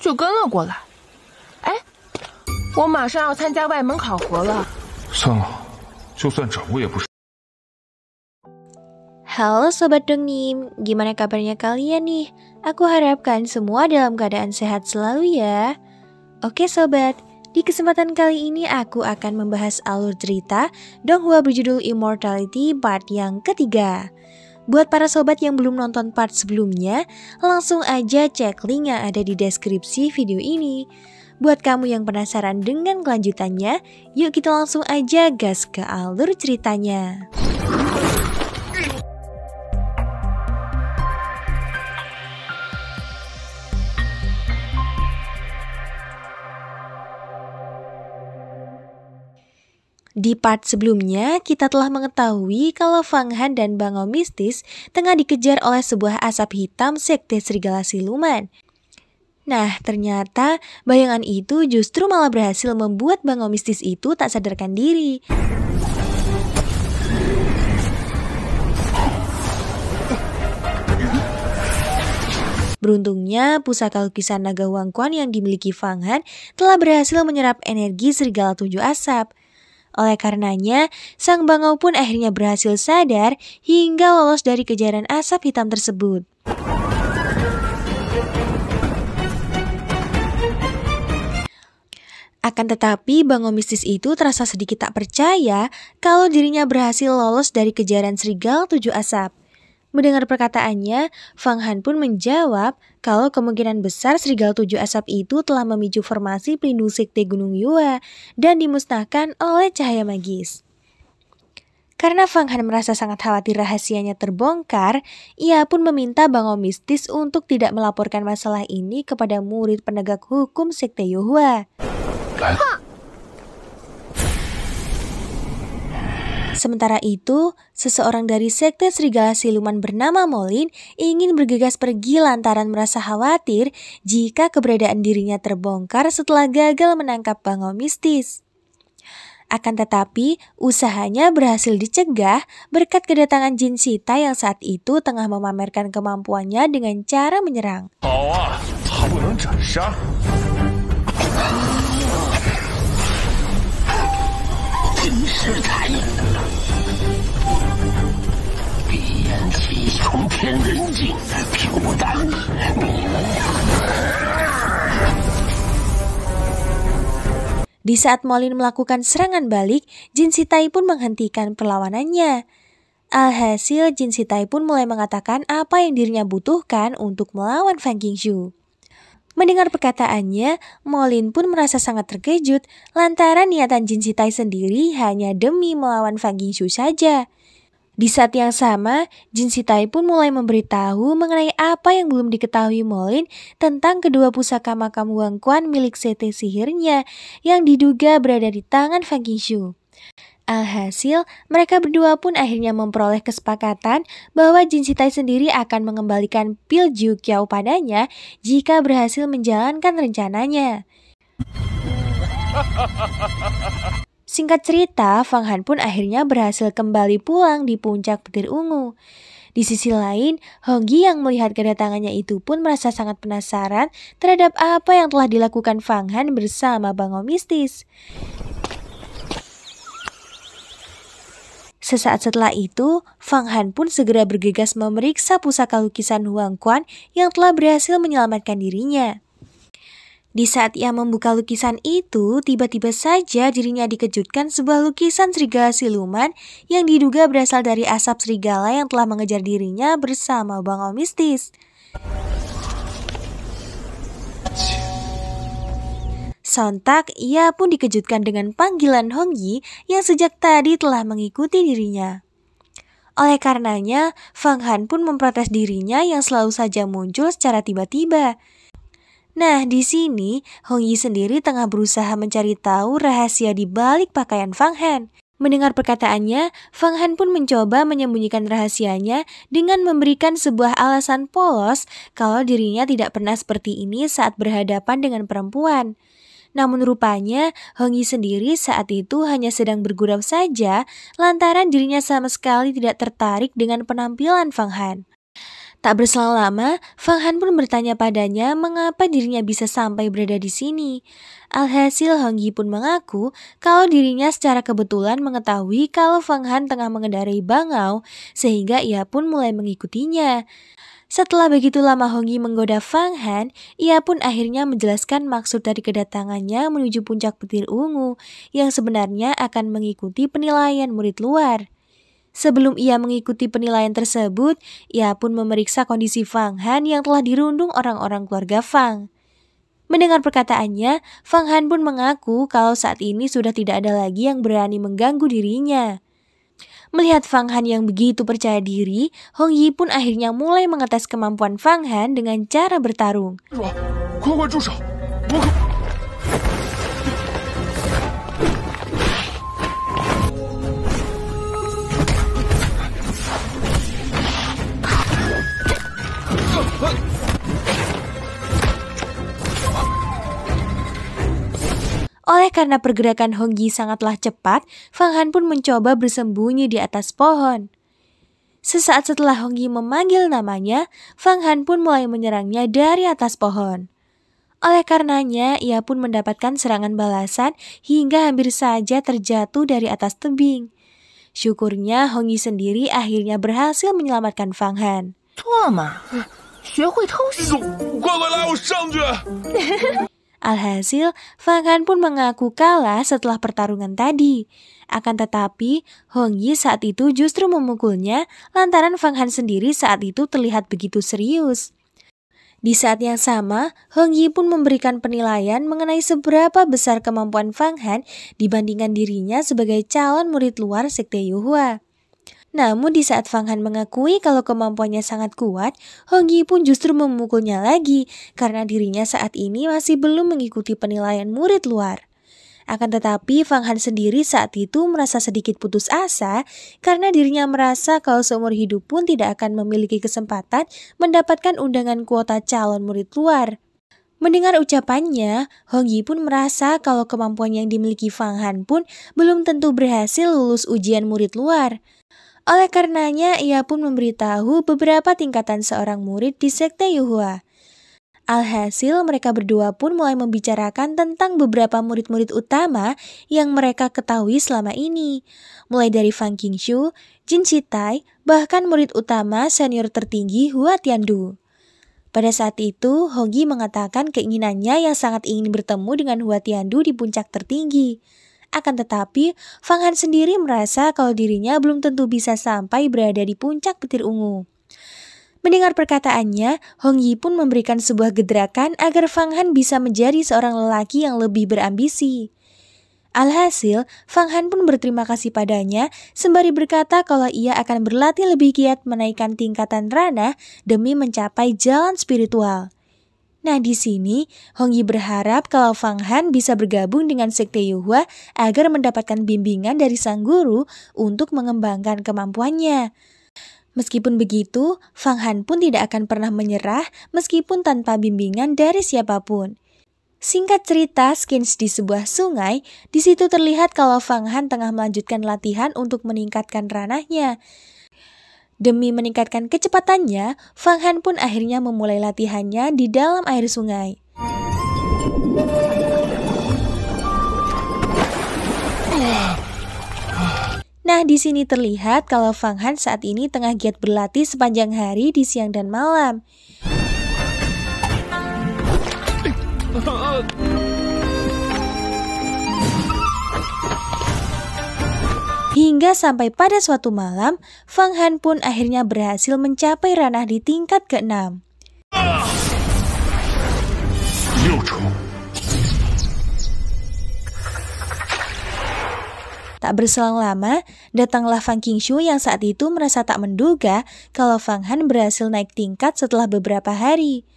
就跟了过来。哎，我马上要参加外门考核了。算了，就算找我也不是。 Halo Sobat Dongnim, gimana kabarnya kalian nih? Aku harap kalian semua dalam keadaan sehat selalu ya. Oke Sobat, di kesempatan kali ini aku akan membahas alur cerita Donghua berjudul Immortality part yang ketiga. Buat para sobat yang belum nonton part sebelumnya, langsung aja cek link yang ada di deskripsi video ini. Buat kamu yang penasaran dengan kelanjutannya, yuk kita langsung aja gas ke alur ceritanya. Di part sebelumnya, kita telah mengetahui kalau Fang Han dan Bangau Mistis tengah dikejar oleh sebuah asap hitam sekte serigala siluman. Nah, ternyata bayangan itu justru malah berhasil membuat Bangau Mistis itu tak sadarkan diri. Beruntungnya, pusaka lukisan naga Wangquan yang dimiliki Fang Han telah berhasil menyerap energi serigala tujuh asap. Oleh karenanya, sang Bangau pun akhirnya berhasil sadar hingga lolos dari kejaran asap hitam tersebut. Akan tetapi, Bangau Mistis itu terasa sedikit tak percaya kalau dirinya berhasil lolos dari kejaran serigala tujuh asap. Mendengar perkataannya, Fang Han pun menjawab kalau kemungkinan besar serigala tujuh asap itu telah memicu formasi pelindung sekte Gunung Yue dan dimusnahkan oleh cahaya magis. Karena Fang Han merasa sangat khawatir rahasianya terbongkar, ia pun meminta Bangau Mistis untuk tidak melaporkan masalah ini kepada murid penegak hukum sekte Yuhua. Sementara itu, seseorang dari sekte serigala siluman bernama Molin ingin bergegas pergi lantaran merasa khawatir jika keberadaan dirinya terbongkar setelah gagal menangkap Bangau Mistis. Akan tetapi, usahanya berhasil dicegah berkat kedatangan Jin Sita yang saat itu tengah memamerkan kemampuannya dengan cara menyerang. Di saat Molin melakukan serangan balik, Jin Sitai pun menghentikan perlawanannya. Alhasil, Jin Sitai pun mulai mengatakan apa yang dirinya butuhkan untuk melawan Fang Qingxu. Mendengar perkataannya, Molin pun merasa sangat terkejut lantaran niatan Jin Sitai sendiri hanya demi melawan Fang Qingxu saja. Di saat yang sama, Jin Sitai pun mulai memberitahu mengenai apa yang belum diketahui Molin tentang kedua pusaka makam Wangquan milik sekte sihirnya yang diduga berada di tangan Fang Qingxu. Alhasil, mereka berdua pun akhirnya memperoleh kesepakatan bahwa Jin Sitai sendiri akan mengembalikan pil Jiu Qiao padanya jika berhasil menjalankan rencananya. Singkat cerita, Fang Han pun akhirnya berhasil kembali pulang di puncak petir ungu. Di sisi lain, Hongyi yang melihat kedatangannya itu pun merasa sangat penasaran terhadap apa yang telah dilakukan Fang Han bersama Bangau Mistis. Sesaat setelah itu, Fang Han pun segera bergegas memeriksa pusaka lukisan Wangquan yang telah berhasil menyelamatkan dirinya. Di saat ia membuka lukisan itu, tiba-tiba saja dirinya dikejutkan sebuah lukisan serigala siluman yang diduga berasal dari asap serigala yang telah mengejar dirinya bersama Bangau Mistis. Sontak, ia pun dikejutkan dengan panggilan Hongyi yang sejak tadi telah mengikuti dirinya. Oleh karenanya, Fang Han pun memprotes dirinya yang selalu saja muncul secara tiba-tiba. Nah, di sini Hongyi sendiri tengah berusaha mencari tahu rahasia di balik pakaian Fang Han. Mendengar perkataannya, Fang Han pun mencoba menyembunyikan rahasianya dengan memberikan sebuah alasan polos kalau dirinya tidak pernah seperti ini saat berhadapan dengan perempuan. Namun rupanya Hongyi sendiri saat itu hanya sedang bergurau saja lantaran dirinya sama sekali tidak tertarik dengan penampilan Fang Han. Tak berselang lama, Fang Han pun bertanya padanya mengapa dirinya bisa sampai berada di sini. Alhasil Hong Yi pun mengaku kalau dirinya secara kebetulan mengetahui kalau Fang Han tengah mengendarai bangau, sehingga ia pun mulai mengikutinya. Setelah begitu lama Hong Yi menggoda Fang Han, ia pun akhirnya menjelaskan maksud dari kedatangannya menuju puncak petir ungu yang sebenarnya akan mengikuti penilaian murid luar. Sebelum ia mengikuti penilaian tersebut, ia pun memeriksa kondisi Fang Han yang telah dirundung orang-orang keluarga Fang. Mendengar perkataannya, Fang Han pun mengaku kalau saat ini sudah tidak ada lagi yang berani mengganggu dirinya. Melihat Fang Han yang begitu percaya diri, Hong Yi pun akhirnya mulai mengetes kemampuan Fang Han dengan cara bertarung. 快快住手！我可…… Oleh karena pergerakan Hong Yi sangatlah cepat, Fang Han pun mencoba bersembunyi di atas pohon. Sesaat setelah Hong Yi memanggil namanya, Fang Han pun mulai menyerangnya dari atas pohon. Oleh karenanya, ia pun mendapatkan serangan balasan hingga hampir saja terjatuh dari atas tebing. Syukurnya Hong Yi sendiri akhirnya berhasil menyelamatkan Fang Han. 错嘛，学会偷袭。快快拉我上去！ Alhasil, Fang Han pun mengaku kalah setelah pertarungan tadi. Akan tetapi, Hong Yi saat itu justru memukulnya lantaran Fang Han sendiri saat itu terlihat begitu serius. Di saat yang sama, Hong Yi pun memberikan penilaian mengenai seberapa besar kemampuan Fang Han dibandingkan dirinya sebagai calon murid luar Sekte Yuhua. Namun di saat Fang Han mengakui kalau kemampuannya sangat kuat, Hong Yi pun justru memukulnya lagi karena dirinya saat ini masih belum mengikuti penilaian murid luar. Akan tetapi Fang Han sendiri saat itu merasa sedikit putus asa karena dirinya merasa kalau seumur hidup pun tidak akan memiliki kesempatan mendapatkan undangan kuota calon murid luar. Mendengar ucapannya, Hong Yi pun merasa kalau kemampuan yang dimiliki Fang Han pun belum tentu berhasil lulus ujian murid luar. Oleh karenanya, ia pun memberitahu beberapa tingkatan seorang murid di Sekte Yuhua. Alhasil, mereka berdua pun mulai membicarakan tentang beberapa murid-murid utama yang mereka ketahui selama ini. Mulai dari Fang Qingshu, Jin Shitai, bahkan murid utama senior tertinggi Hua Tiandu. Pada saat itu, Hong Yi mengatakan keinginannya yang sangat ingin bertemu dengan Hua Tiandu di puncak tertinggi. Akan tetapi, Fang Han sendiri merasa kalau dirinya belum tentu bisa sampai berada di puncak petir ungu. Mendengar perkataannya, Hong Yi pun memberikan sebuah gebrakan agar Fang Han bisa menjadi seorang lelaki yang lebih berambisi. Alhasil, Fang Han pun berterima kasih padanya sembari berkata kalau ia akan berlatih lebih giat menaikkan tingkatan ranah demi mencapai jalan spiritual. Nah di sini, Hong Yi berharap kalau Fang Han bisa bergabung dengan Sekte Yuhua agar mendapatkan bimbingan dari sang guru untuk mengembangkan kemampuannya. Meskipun begitu, Fang Han pun tidak akan pernah menyerah meskipun tanpa bimbingan dari siapapun. Singkat cerita, skins di sebuah sungai, di situ terlihat kalau Fang Han tengah melanjutkan latihan untuk meningkatkan ranahnya. Demi meningkatkan kecepatannya, Fang Han pun akhirnya memulai latihannya di dalam air sungai. Nah, di sini terlihat kalau Fang Han saat ini tengah giat berlatih sepanjang hari di siang dan malam. Hingga sampai pada suatu malam, Fang Han pun akhirnya berhasil mencapai ranah di tingkat ke-6. Tak berselang lama, datanglah Fang Qingshu yang saat itu merasa tak menduga kalau Fang Han berhasil naik tingkat setelah beberapa hari.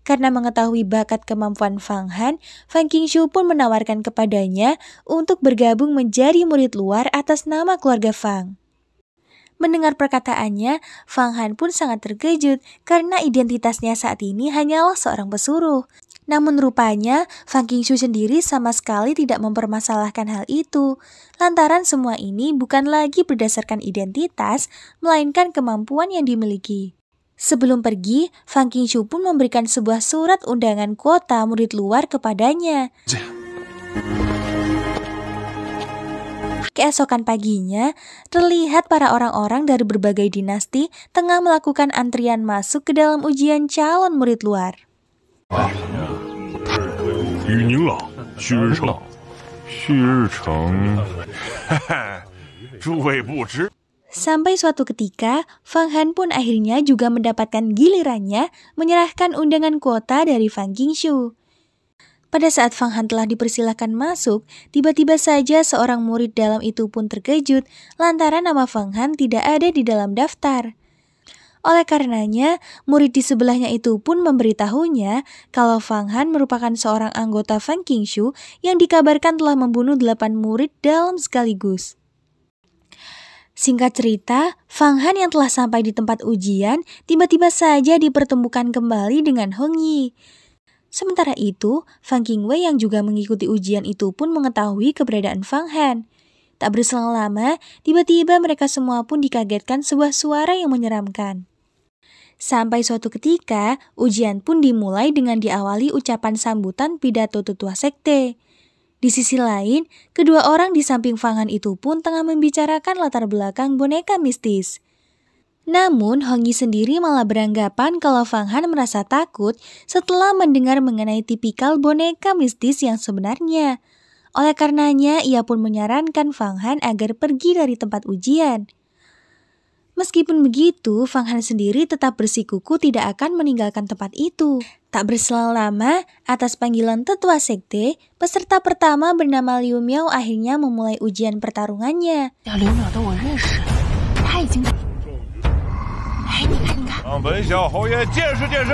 Karena mengetahui bakat kemampuan Fang Han, Fang Qingshu pun menawarkan kepadanya untuk bergabung menjadi murid luar atas nama keluarga Fang. Mendengar perkataannya, Fang Han pun sangat terkejut karena identitasnya saat ini hanyalah seorang pesuruh. Namun rupanya, Fang Qingshu sendiri sama sekali tidak mempermasalahkan hal itu, lantaran semua ini bukan lagi berdasarkan identitas, melainkan kemampuan yang dimiliki. Sebelum pergi, Fang Qingshu pun memberikan sebuah surat undangan kuota murid luar kepadanya. Keesokan paginya, terlihat para orang-orang dari berbagai dinasti tengah melakukan antrian masuk ke dalam ujian calon murid luar. 雨宁朗，旭日城，旭日城，诸位不知。 Sampai suatu ketika, Fang Han pun akhirnya juga mendapatkan gilirannya menyerahkan undangan kuota dari Fang Qingshu. Pada saat Fang Han telah dipersilahkan masuk, tiba-tiba saja seorang murid dalam itu pun terkejut lantaran nama Fang Han tidak ada di dalam daftar. Oleh karenanya, murid di sebelahnya itu pun memberitahunya kalau Fang Han merupakan seorang anggota Fang Qingshu yang dikabarkan telah membunuh 8 murid dalam sekaligus. Singkat cerita, Fang Han yang telah sampai di tempat ujian tiba-tiba saja dipertemukan kembali dengan Hong Yi. Sementara itu, Fang Qingwei yang juga mengikuti ujian itu pun mengetahui keberadaan Fang Han. Tak berselang lama, tiba-tiba mereka semua pun dikagetkan sebuah suara yang menyeramkan. Sampai suatu ketika, ujian pun dimulai dengan diawali ucapan sambutan pidato tetua sekte. Di sisi lain, kedua orang di samping Fang Han itu pun tengah membicarakan latar belakang boneka mistis. Namun, Hong Yi sendiri malah beranggapan kalau Fang Han merasa takut setelah mendengar mengenai tipikal boneka mistis yang sebenarnya. Oleh karenanya, ia pun menyarankan Fang Han agar pergi dari tempat ujian. Meskipun begitu, Fang Han sendiri tetap bersikukuh tidak akan meninggalkan tempat itu. Tak berselang lama, atas panggilan tetua sekte, peserta pertama bernama Liu Miao akhirnya memulai ujian pertarungannya. Liu Miao的我认识，他已经……哎，你看，你看，让本小侯爷见识见识。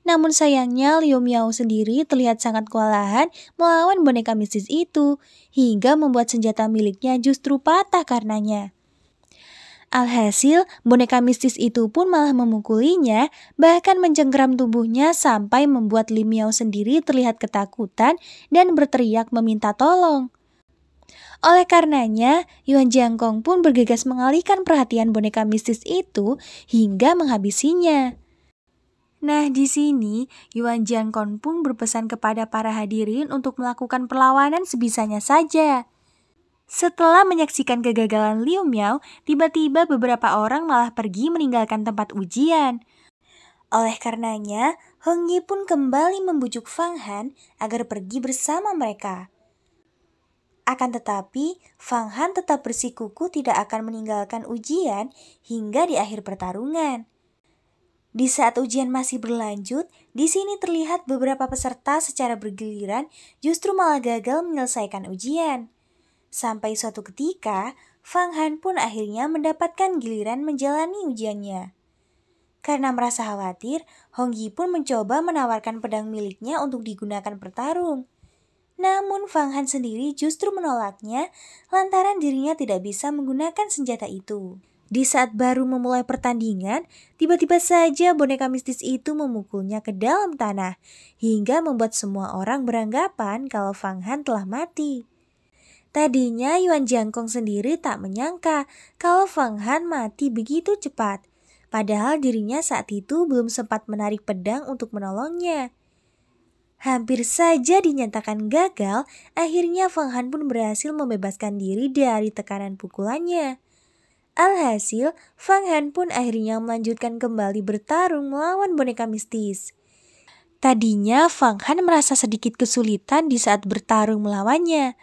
Namun sayangnya Liu Miao sendiri terlihat sangat kewalahan melawan boneka mistis itu, hingga membuat senjata miliknya justru patah karenanya. Alhasil, boneka mistis itu pun malah memukulinya, bahkan mencengkeram tubuhnya sampai membuat Liu Miao sendiri terlihat ketakutan dan berteriak meminta tolong. Oleh karenanya, Yuan Jiangkong pun bergegas mengalihkan perhatian boneka mistis itu hingga menghabisinya. Nah, di sini Yuan Jiangkong pun berpesan kepada para hadirin untuk melakukan perlawanan sebisanya saja. Setelah menyaksikan kegagalan Liu Miao, tiba-tiba beberapa orang malah pergi meninggalkan tempat ujian. Oleh karenanya, Hong Yi pun kembali membujuk Fang Han agar pergi bersama mereka. Akan tetapi, Fang Han tetap bersikukuh tidak akan meninggalkan ujian hingga di akhir pertarungan. Di saat ujian masih berlanjut, di sini terlihat beberapa peserta secara bergiliran justru malah gagal menyelesaikan ujian. Sampai suatu ketika, Fang Han pun akhirnya mendapatkan giliran menjalani ujiannya. Karena merasa khawatir, Hong Yi pun mencoba menawarkan pedang miliknya untuk digunakan bertarung. Namun Fang Han sendiri justru menolaknya lantaran dirinya tidak bisa menggunakan senjata itu. Di saat baru memulai pertandingan, tiba-tiba saja boneka mistis itu memukulnya ke dalam tanah, hingga membuat semua orang beranggapan kalau Fang Han telah mati. Tadinya Yuan Jiangkong sendiri tak menyangka kalau Fang Han mati begitu cepat, padahal dirinya saat itu belum sempat menarik pedang untuk menolongnya. Hampir saja dinyatakan gagal, akhirnya Fang Han pun berhasil membebaskan diri dari tekanan pukulannya. Alhasil, Fang Han pun akhirnya melanjutkan kembali bertarung melawan boneka mistis. Tadinya Fang Han merasa sedikit kesulitan di saat bertarung melawannya.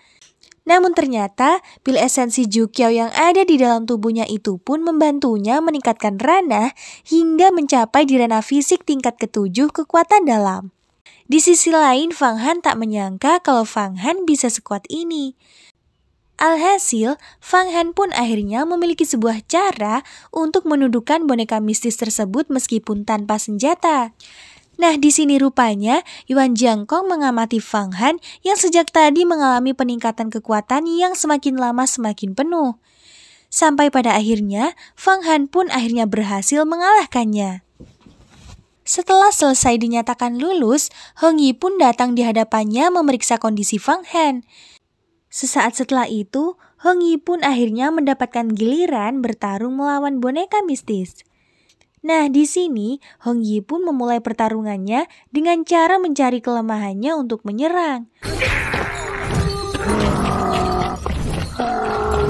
Namun ternyata pil esensi Juqiao yang ada di dalam tubuhnya itu pun membantunya meningkatkan ranah hingga mencapai di ranah fisik tingkat ke-7 kekuatan dalam. Di sisi lain, Fang Han tak menyangka kalau Fang Han bisa sekuat ini. Alhasil, Fang Han pun akhirnya memiliki sebuah cara untuk menundukkan boneka mistis tersebut meskipun tanpa senjata. Nah, di sini rupanya Yuan Jiangkong mengamati Fang Han yang sejak tadi mengalami peningkatan kekuatan yang semakin lama semakin penuh. Sampai pada akhirnya, Fang Han pun akhirnya berhasil mengalahkannya. Setelah selesai dinyatakan lulus, Hong Yi pun datang di hadapannya memeriksa kondisi Fang Han. Sesaat setelah itu, Hong Yi pun akhirnya mendapatkan giliran bertarung melawan boneka mistis. Nah, di sini Hong Yi pun memulai pertarungannya dengan cara mencari kelemahannya untuk menyerang.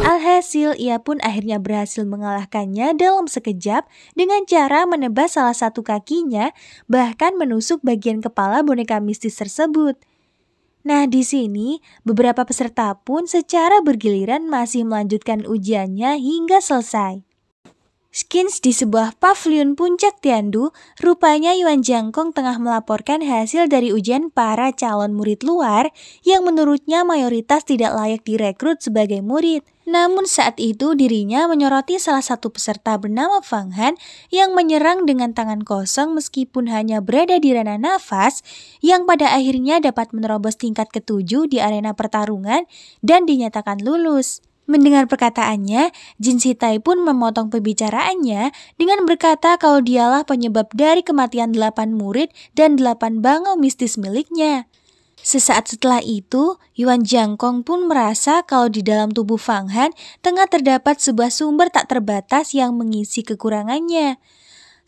Alhasil, ia pun akhirnya berhasil mengalahkannya dalam sekejap dengan cara menebas salah satu kakinya, bahkan menusuk bagian kepala boneka mistis tersebut. Nah, di sini beberapa peserta pun secara bergiliran masih melanjutkan ujiannya hingga selesai. Skins di sebuah pavilion puncak Tiandu, rupanya Yuan Jiangkong tengah melaporkan hasil dari ujian para calon murid luar yang menurutnya mayoritas tidak layak direkrut sebagai murid. Namun saat itu dirinya menyoroti salah satu peserta bernama Fang Han yang menyerang dengan tangan kosong meskipun hanya berada di ranah nafas, yang pada akhirnya dapat menerobos tingkat ke-7 di arena pertarungan dan dinyatakan lulus. Mendengar perkataannya, Jin Sitai pun memotong pembicaraannya dengan berkata kalau dialah penyebab dari kematian 8 murid dan 8 bangau mistis miliknya. Sesaat setelah itu, Yuan Jiangkong pun merasa kalau di dalam tubuh Fang Han tengah terdapat sebuah sumber tak terbatas yang mengisi kekurangannya.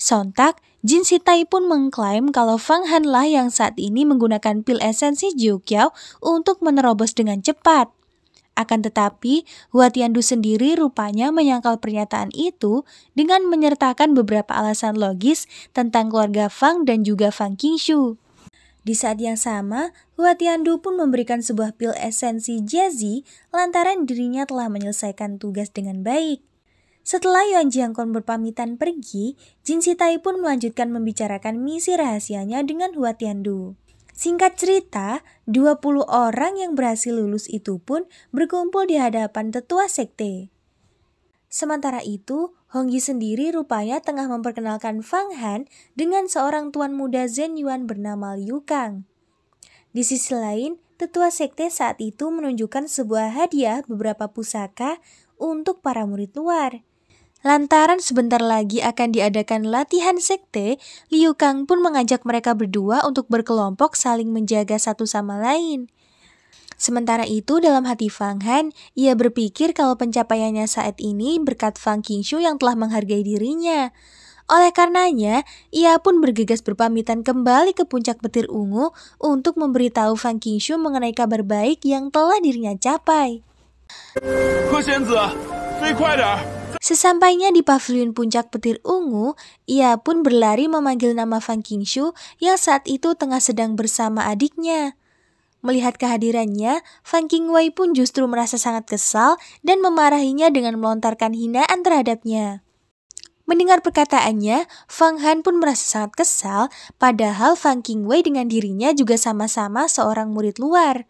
Sontak, Jin Sitai pun mengklaim kalau Fang Han lah yang saat ini menggunakan pil esensi Jiuqiao untuk menerobos dengan cepat. Akan tetapi, Hua Tiandu sendiri rupanya menyangkal pernyataan itu dengan menyertakan beberapa alasan logis tentang keluarga Fang dan juga Fang Qingshu. Di saat yang sama, Hua Tiandu pun memberikan sebuah pil esensi Jiazi lantaran dirinya telah menyelesaikan tugas dengan baik. Setelah Yuan Jiangkong berpamitan pergi, Jin Sitai pun melanjutkan membicarakan misi rahasianya dengan Hua Tiandu. Singkat cerita, 20 orang yang berhasil lulus itu pun berkumpul di hadapan tetua sekte. Sementara itu, Hong Yi sendiri rupanya tengah memperkenalkan Fang Han dengan seorang tuan muda Zhen Yuan bernama Liu Kang. Di sisi lain, tetua sekte saat itu menunjukkan sebuah hadiah beberapa pusaka untuk para murid luar. Lantaran sebentar lagi akan diadakan latihan sekte, Liu Kang pun mengajak mereka berdua untuk berkelompok saling menjaga satu sama lain. Sementara itu dalam hati Fang Han, ia berpikir kalau pencapaiannya saat ini berkat Fang Qingshu yang telah menghargai dirinya. Oleh karenanya, ia pun bergegas berpamitan kembali ke puncak petir ungu untuk memberitahu Fang Qingshu mengenai kabar baik yang telah dirinya capai. Sesampainya di pavilion puncak petir ungu, ia pun berlari memanggil nama Fang Qingshu yang saat itu tengah sedang bersama adiknya. Melihat kehadirannya, Fang Qingwei pun justru merasa sangat kesal dan memarahinya dengan melontarkan hinaan terhadapnya. Mendengar perkataannya, Fang Han pun merasa sangat kesal, padahal Fang Qingwei dengan dirinya juga sama-sama seorang murid luar.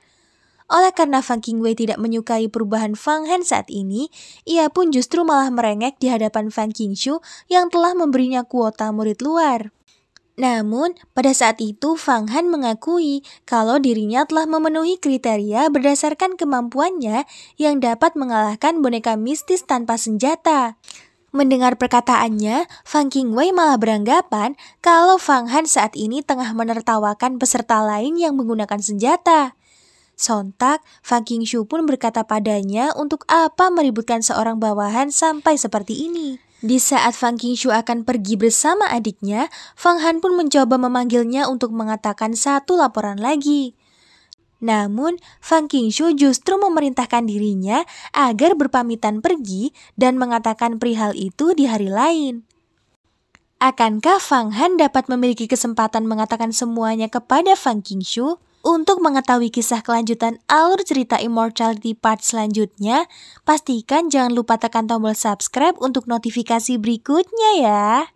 Oleh karena Fang Qingwei tidak menyukai perubahan Fang Han saat ini, ia pun justru malah merengek di hadapan Fang Qingshu yang telah memberinya kuota murid luar. Namun, pada saat itu Fang Han mengakui kalau dirinya telah memenuhi kriteria berdasarkan kemampuannya yang dapat mengalahkan boneka mistis tanpa senjata. Mendengar perkataannya, Fang Qingwei malah beranggapan kalau Fang Han saat ini tengah menertawakan peserta lain yang menggunakan senjata. Sontak, Fang Qingshu pun berkata padanya untuk apa meributkan seorang bawahan sampai seperti ini. Di saat Fang Qingshu akan pergi bersama adiknya, Fang Han pun mencoba memanggilnya untuk mengatakan satu laporan lagi. Namun, Fang Qingshu justru memerintahkan dirinya agar berpamitan pergi dan mengatakan perihal itu di hari lain. Akankah Fang Han dapat memiliki kesempatan mengatakan semuanya kepada Fang Qingshu? Untuk mengetahui kisah kelanjutan alur cerita Immortality part selanjutnya, pastikan jangan lupa tekan tombol subscribe untuk notifikasi berikutnya ya.